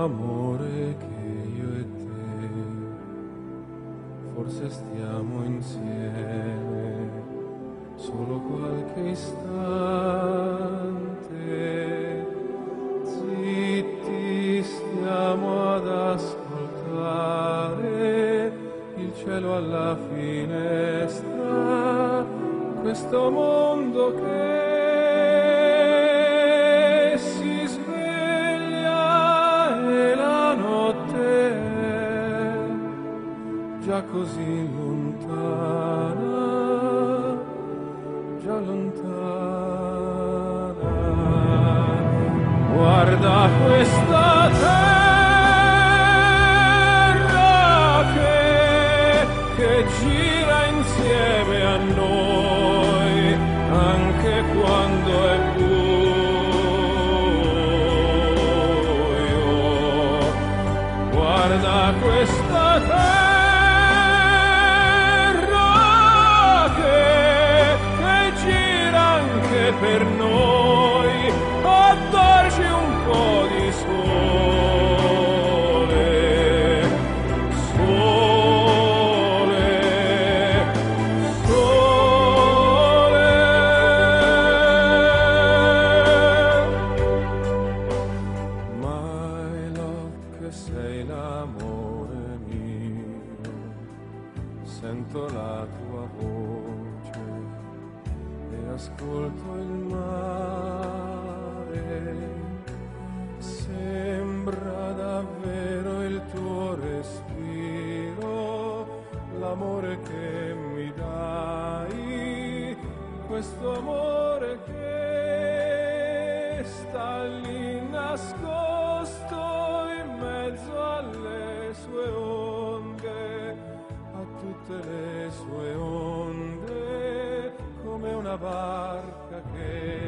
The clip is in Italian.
amore che io e te forse stiamo insieme solo qualche istante, zitti stiamo ad ascoltare il cielo alla finestra, questo mondo che si sveglia e la notte è già così lontana, già lontana. Guarda questa terra che gira insieme a noi anche quando è buio. Guarda questa terra che gira anche per noi, attorci un po' di sole, sole, sole. My love, che sei l'amore mio, sento la tua voce e ascolto il mare, sembra davvero il tuo respiro, l'amore che mi dai, questo amore che sta lì nascosto in mezzo alle sue onde, a tutte le sue onde, come una barca che